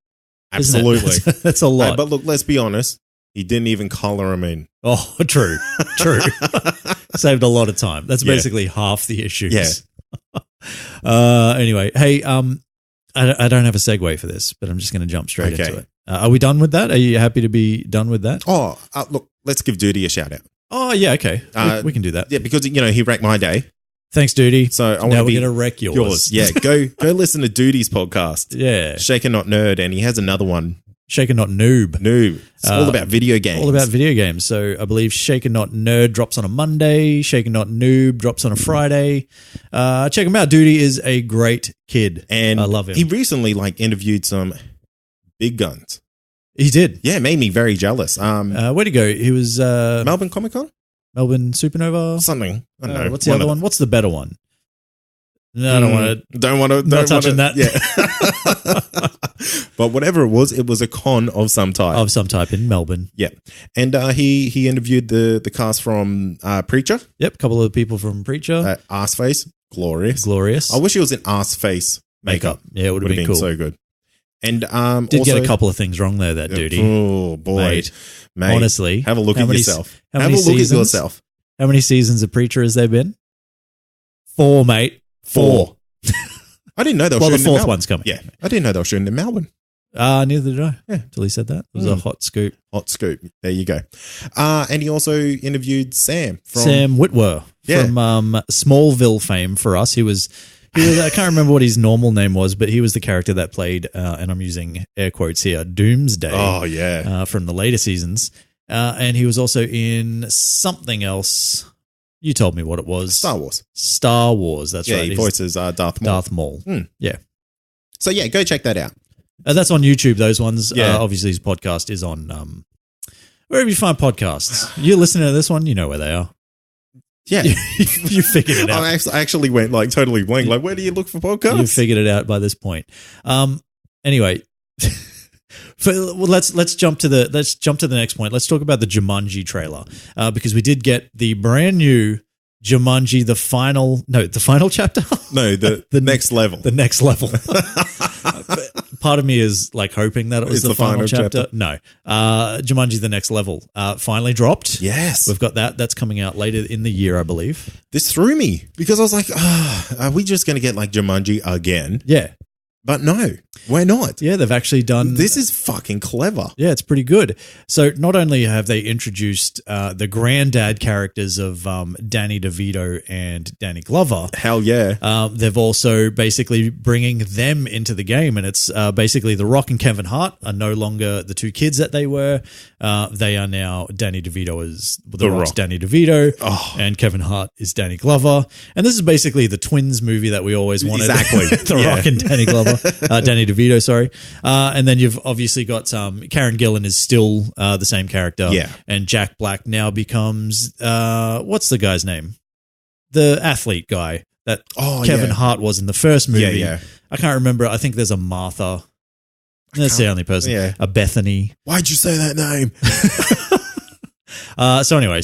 Absolutely. That's a lot. But look, let's be honest. He didn't even color him in. Oh, true. Saved a lot of time. That's basically half the issues. Yeah. Anyway, hey, I don't have a segue for this, but I'm just going to jump straight into it. Are we done with that? Are you happy to be done with that? Oh, look, let's give Duty a shout out. Oh, yeah, okay. We can do that. Yeah, because, he wrecked my day. Thanks, Duty. So I want now to we're going to wreck yours. Yeah, go listen to Duty's podcast. Yeah. Shaker Not Nerd, and he has another one. Shaker Not Noob. It's all about video games. All about video games. So I believe Shaker Not Nerd drops on a Monday. Shaker Not Noob drops on a Friday. Check him out. Duty is a great kid. And I love him. He recently interviewed some big guns. He did. Yeah, it made me very jealous. Where'd he go? He was Melbourne Comic Con? Melbourne Supernova? Something. I don't know. What's the other one? What's the better one? No, I don't want to. Don't want to. Not touching that. Yeah. But whatever it was a con of some type. Of some type in Melbourne. Yeah. And he interviewed the cast from Preacher. Yep, a couple of people from Preacher. Arseface. Glorious. I wish he was in Arseface makeup. Yeah, it would have been cool. So good. And did also get a couple of things wrong there, that Duty. Oh, boy. Mate, honestly. Have a look at yourself. Have a look at yourself. How many seasons of Preacher has there been? 4, mate. 4. I didn't know they were shooting the fourth one's coming. Yeah. I didn't know they were shooting in Melbourne. Neither did I. Yeah. Until he said that. It was a hot scoop. Hot scoop. There you go. And he also interviewed Sam Witwer from Smallville fame for us. He was I can't remember what his normal name was, but he was the character that played, and I'm using air quotes here, Doomsday. Oh, yeah. From the later seasons. And he was also in something else. You told me what it was. Star Wars. That's right. Yeah, he voices Darth Maul. Darth Maul. Yeah. So, yeah, go check that out. That's on YouTube, those ones. Yeah. Obviously, his podcast is on wherever you find podcasts. You're listening to this one, you know where they are. Yeah. You figured it out. I actually went totally blank. Where do you look for podcasts? You figured it out by this point. Anyway, let's jump to the next point. Let's talk about the Jumanji trailer because we did get the brand new Jumanji, the final chapter. No, the next level. The next level. Part of me is hoping that it was the final chapter. No, Jumanji, the next level, finally dropped. Yes, we've got that. That's coming out later in the year, I believe. This threw me because I was like, are we just going to get Jumanji again? Yeah. But no, we're not. Yeah, they've actually done... This is fucking clever. Yeah, it's pretty good. So not only have they introduced the granddad characters of Danny DeVito and Danny Glover. Hell yeah. They've also basically bringing them into the game. And it's basically The Rock and Kevin Hart are no longer the two kids that they were. They are now Danny DeVito is The Rock's Danny DeVito. Oh. And Kevin Hart is Danny Glover. And this is basically the twins movie that we always wanted. Exactly. The Rock and Danny Glover. Danny DeVito, sorry. And then you've obviously got Karen Gillan is still the same character. Yeah. And Jack Black now becomes, what's the guy's name? The athlete guy that Kevin Hart was in the first movie. Yeah. I can't remember. I think there's a Martha. That's the only person. Yeah. A Bethany. Why'd you say that name? So anyway,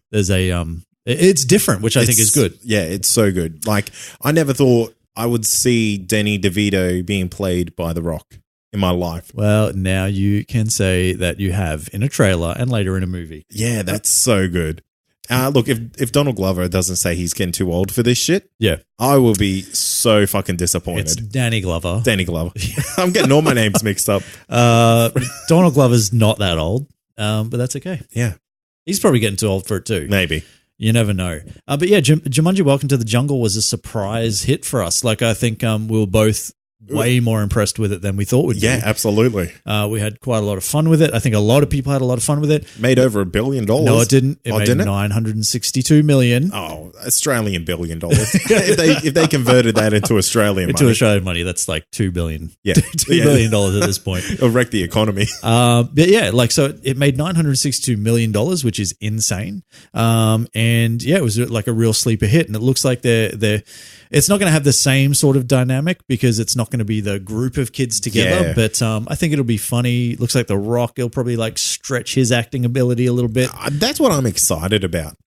there's a, it's different, which I think is good. Yeah, it's so good. I never thought I would see Danny DeVito being played by The Rock. in my life. Well, now you can say that you have in a trailer and later in a movie. Yeah, that's so good. Look, if Donald Glover doesn't say he's getting too old for this shit, Yeah. I will be so fucking disappointed. It's Danny Glover. Danny Glover. I'm getting all my names mixed up. Donald Glover's not that old, but that's okay. Yeah, He's probably getting too old for it too. maybe. You never know. But yeah, Jumanji Welcome to the Jungle was a surprise hit for us. Like, I think we were both way more impressed with it than we thought we'd be. Yeah, absolutely. We had quite a lot of fun with it. I think a lot of people had a lot of fun with it. Made over $1 billion. No, it didn't. It made didn't it? $962 million. Oh, Australian $1 billion. if they converted that into Australian Into money. Australian money, that's like $2 billion. Yeah. $2 billion at this point. It'll wreck the economy. But yeah, like, so it made $962 million, which is insane. And yeah, it was like a real sleeper hit. And it looks like it's not going to have the same sort of dynamic because it's not going to be the group of kids together. Yeah. But I think it'll be funny. Looks like The Rock, he'll probably like stretch his acting ability a little bit. That's what I'm excited about.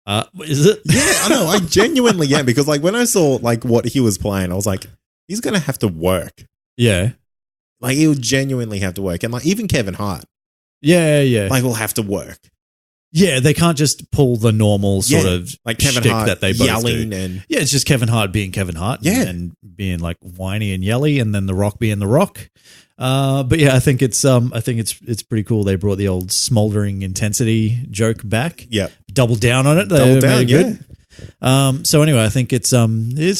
Is it? Yeah, I know. I genuinely am, because like when I saw like what he was playing, I was like, he's going to have to work. Yeah. Like he'll genuinely have to work. And like even Kevin Hart, Yeah. like will have to work. Yeah, they can't just pull the normal sort of like Kevin shtick Hart that they both yelling do. and Yeah, it's just Kevin Hart being Kevin Hart and being like whiny and yelly, and then The Rock being The Rock. But yeah, I think it's pretty cool. They brought the old smoldering intensity joke back. yeah, Double down on it. double They down. made it good. So anyway, I think it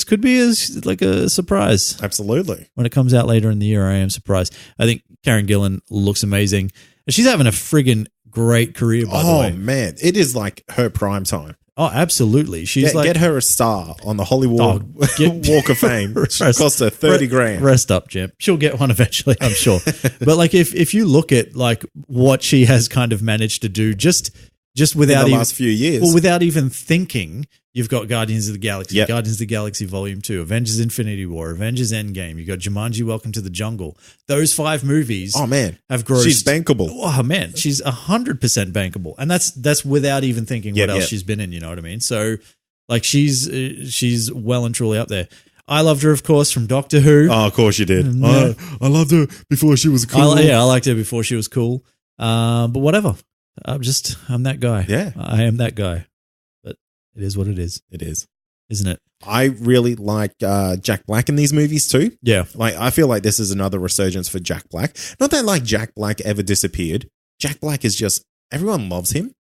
could be like a surprise Absolutely. when it comes out later in the year. I am surprised. I think Karen Gillan looks amazing. She's having a friggin' great career, by the way. Oh man, it is like her prime time. Oh, absolutely. She's Get her a star on the Hollywood Walk of Fame. It cost her 30 grand. Rest up, Jim. She'll get one eventually, I'm sure. But like, if you look at like what she has kind of managed to do, just without in the last few years, well, without even thinking, you've got Guardians of the Galaxy, Yep. Guardians of the Galaxy Volume 2, Avengers Infinity War, Avengers Endgame. You've got Jumanji Welcome to the Jungle. Those 5 movies oh man, have grossed. she's bankable. Oh man, she's 100% bankable, and that's without even thinking what else yep. she's been in. You know what I mean? So, like, she's well and truly up there. I loved her, of course, from Doctor Who. Oh, of course you did. Yeah. I loved her before she was cool. I liked her before she was cool. But whatever. I'm that guy. Yeah. I am that guy. But it is what it is, It is. isn't it? I really like Jack Black in these movies too. Yeah. Like, I feel like this is another resurgence for Jack Black. Not that like Jack Black ever disappeared. Jack Black is just, everyone loves him.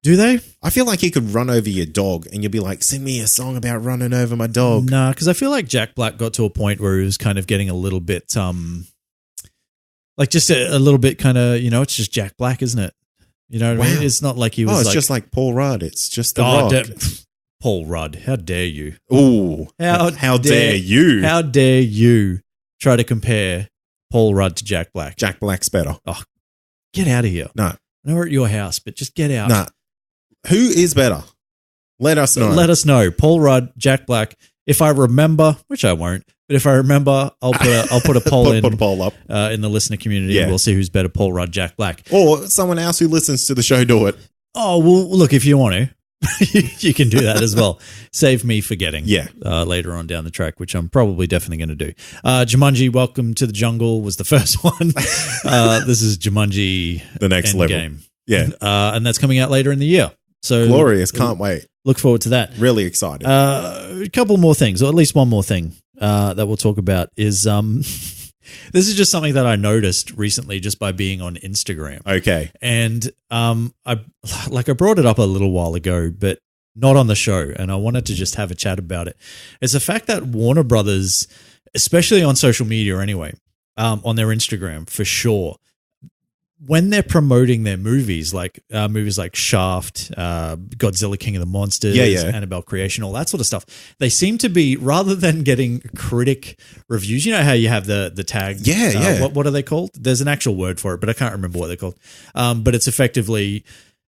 Do they? I feel like he could run over your dog and you'll be like, sing me a song about running over my dog. Nah, because I feel like Jack Black got to a point where he was kind of getting a little bit, like just a little bit kind of, it's just Jack Black, isn't it? You know what I mean? It's not like he was it's just like Paul Rudd. It's just the Rock. Paul Rudd, how dare you? Ooh, How dare you? How dare you try to compare Paul Rudd to Jack Black? Jack Black's better. Oh, get out of here. No. I know we're at your house, but just get out. Nah. Who is better? Let us know. Let us know. Paul Rudd, Jack Black. If I remember, which I won't, but if I remember, I'll put a poll put a poll up in the listener community. Yeah. And we'll see who's better, Paul Rudd, Jack Black. Or someone else who listens to the show do it. Oh, well, look, if you want to, you can do that as well. Save me forgetting. Yeah. Later on down the track, which I'm probably definitely going to do. Jumanji Welcome to the Jungle was the first one. This is Jumanji The next level. Endgame. Yeah. And that's coming out later in the year. So Glorious. Can't wait. Look forward to that. Really excited. A couple more things, or at least one more thing that we'll talk about is this is just something that I noticed recently just by being on Instagram. Okay. And I brought it up a little while ago, but not on the show, and I wanted to just have a chat about it. It's the fact that Warner Brothers, especially on social media anyway, on their Instagram for sure, when they're promoting their movies like Shaft, Godzilla King of the Monsters, Annabelle Creation, all that sort of stuff, they seem to be, rather than getting critic reviews, you know how you have the tag? What are they called? There's an actual word for it, but I can't remember what they're called. But it's effectively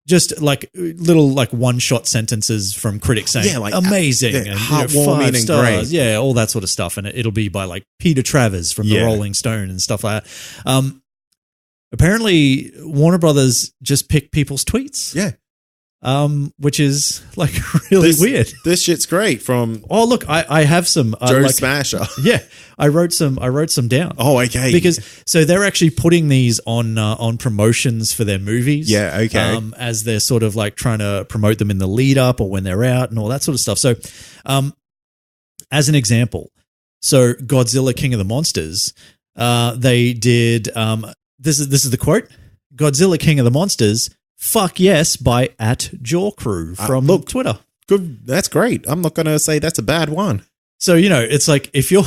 just like little like one-shot sentences from critics saying, like, amazing, and heartwarming 5 stars, and great. all that sort of stuff. And it'll be by like Peter Travers from the Rolling Stone and stuff like that. Apparently, Warner Brothers just pick people's tweets. Yeah. which is like really weird. This shit's great from Oh, look, I have some Joe Smasher. Yeah, I wrote some down. Oh, okay. Because so they're actually putting these on promotions for their movies. Yeah, okay. As they're sort of like trying to promote them in the lead up or when they're out and all that sort of stuff. So, as an example, so Godzilla King of the Monsters, they did this is the quote: Godzilla King of the Monsters, fuck yes, by @JawCrew from Twitter. Good. That's great. I'm not going to say that's a bad one. So, it's like if you're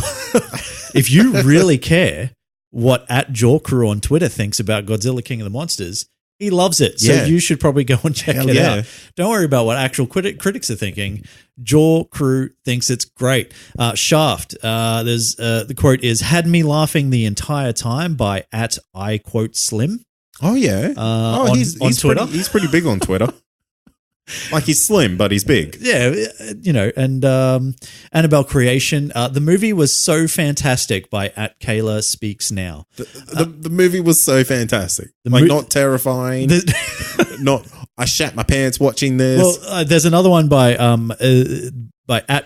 if you really care what @JawCrew on Twitter thinks about Godzilla King of the Monsters, he loves it. So you should probably go and check it out. Don't worry about what actual critics are thinking. JawCrew thinks it's great. Shaft, there's the quote is, had me laughing the entire time by @IQuoteSlim. Oh, yeah. He's Twitter. He's pretty big on Twitter. Like he's slim, but he's big. Yeah, and Annabelle Creation. The movie was so fantastic by @Kayla Speaks Now. The movie was so fantastic. Not terrifying. Not, I shat my pants watching this. Well, there's another one by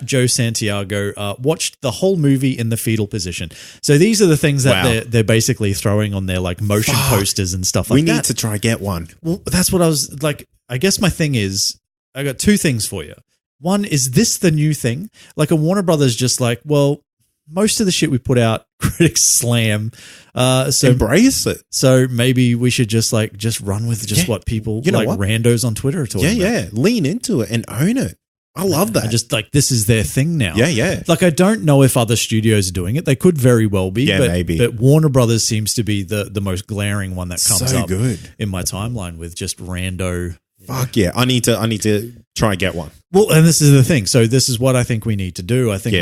@Joe Santiago. Watched the whole movie in the fetal position. So these are the things that they're basically throwing on their like motion posters and stuff like that. We need to try get one. Well, that's what I was like. I guess my thing is, I got two things for you. One, is this the new thing? Like a Warner Brothers just like, well, most of the shit we put out, critics slam. So embrace it. So maybe we should just run with what people, randos on Twitter are talking about. Yeah. Lean into it and own it. I love that. I just like, this is their thing now. Yeah. Like, I don't know if other studios are doing it. They could very well be. Yeah, maybe. But Warner Brothers seems to be the most glaring one that comes up good in my timeline with just rando. Fuck yeah. I need to try and get one. Well, and this is the thing. So this is what I think we need to do. I think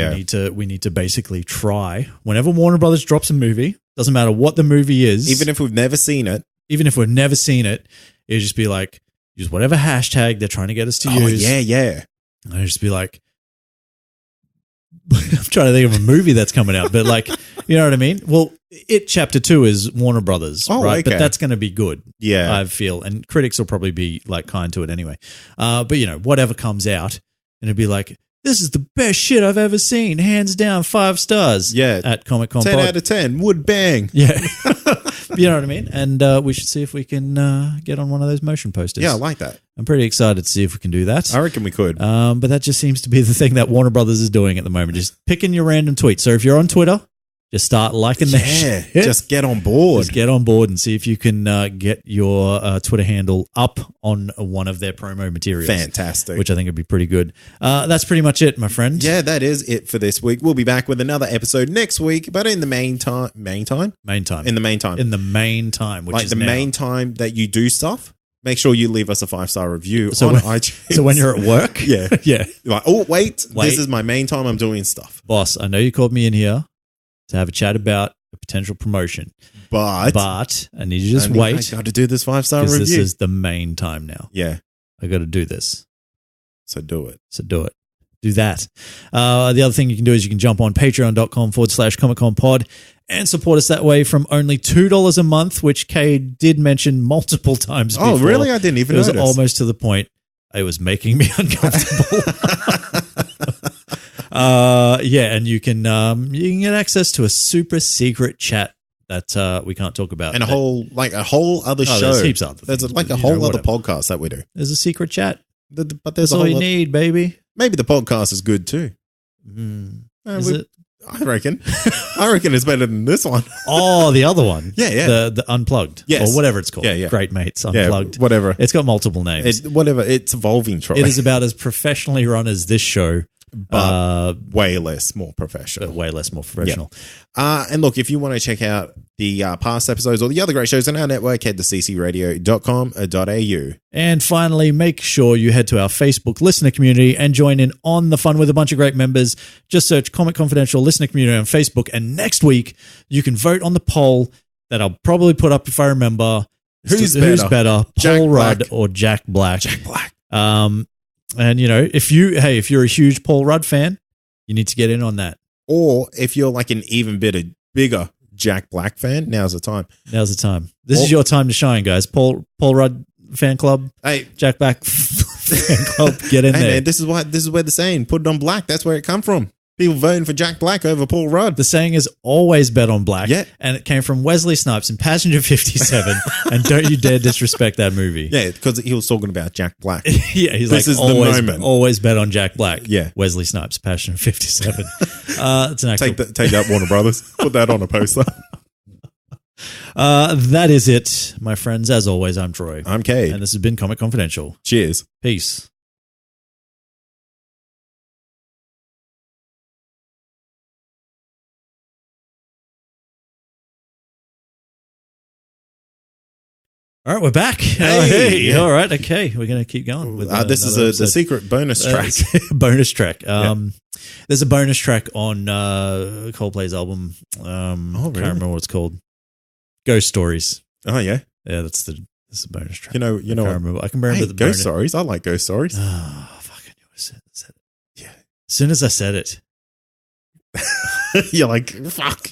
we need to basically try, whenever Warner Brothers drops a movie, doesn't matter what the movie is. Even if we've never seen it. It'll just be like, use whatever hashtag they're trying to get us to use. Yeah. I'll just be like, I'm trying to think of a movie that's coming out, but like, you know what I mean? Well, It Chapter 2 is Warner Brothers, right? Okay. But that's going to be good, yeah, I feel. And critics will probably be like kind to it anyway. But whatever comes out, and it'll be like, this is the best shit I've ever seen, hands down, 5 stars. Yeah, at Comic Con 10 Pod. out of 10 would bang. Yeah. You know what I mean? And we should see if we can get on one of those motion posters. Yeah, I like that. I'm pretty excited to see if we can do that. I reckon we could. But that just seems to be the thing that Warner Brothers is doing at the moment. Just picking your random tweets. So if you're on Twitter, just start liking that shit. Just get on board. Just get on board and see if you can get your Twitter handle up on one of their promo materials. Fantastic. Which I think would be pretty good. That's pretty much it, my friend. Yeah, that is it for this week. We'll be back with another episode next week, but in the main time. In the main time. Which like is the now. main time that you do stuff, make sure you leave us a 5-star review on iTunes. So when you're at work? Yeah. Yeah. Like, oh, wait, this is my main time I'm doing stuff. Boss, I know you called me in here to have a chat about a potential promotion. But I need you to just wait. I got to do this 5-star review. This is the main time now. Yeah. I got to do this. So do it. Do that. The other thing you can do is you can jump on patreon.com/ComicConPod and support us that way from only $2 a month, which Kay did mention multiple times before. Oh, really? I didn't even notice. It was almost to the point it was making me uncomfortable. And you can get access to a super secret chat that we can't talk about. And a whole other show. There's heaps of other There's things, like a whole other podcast that we do. There's a secret chat. But there's That's all you need, baby. Maybe the podcast is good too. Is it? I reckon it's better than this one. Oh, the other one. Yeah. The Unplugged. Yes. Or whatever it's called. Yeah. Great Mates Unplugged. Yeah, whatever. It's got multiple names. It's evolving, Troy. It is about as professionally run as this show. But way less more professional. Yeah. And look, if you want to check out the past episodes or the other great shows on our network, head to ccradio.com.au. And finally, make sure you head to our Facebook listener community and join in on the fun with a bunch of great members. Just search Comic Confidential Listener Community on Facebook. And next week, you can vote on the poll that I'll probably put up if I remember. Who's better, Paul Rudd or Jack Black? Jack Black. And if you're a huge Paul Rudd fan, you need to get in on that. Or if you're like an even bigger Jack Black fan, now's the time. This is your time to shine, guys. Paul Rudd fan club. Hey, Jack Black fan club. Get in Hey, there. man, this is where the saying, put it on black. That's where it come from. People voting for Jack Black over Paul Rudd. The saying is always bet on black. Yeah. And it came from Wesley Snipes in Passenger 57. And don't you dare disrespect that movie. Yeah, because he was talking about Jack Black. Yeah, he's This like, is the always, moment. always bet on Jack Black. Yeah. Wesley Snipes, Passion 57. It's an actual. Take that, Warner Brothers. Put that on a poster. That is it, my friends. As always, I'm Troy. I'm Cade. And this has been Comic Confidential. Cheers. Peace. All right, we're back. Hey. All right, okay. We're going to keep going. With This is another the episode. secret bonus track. Bonus track. There's a bonus track on Coldplay's album. really? Can't remember what it's called. Ghost Stories. Oh, yeah. Yeah, that's the bonus track. You know I can't remember. I can remember Hey, the Ghost bonus. Stories. I like Ghost Stories. Oh, fuck! I knew I said it. Yeah. As soon as I said it, You're like, fuck.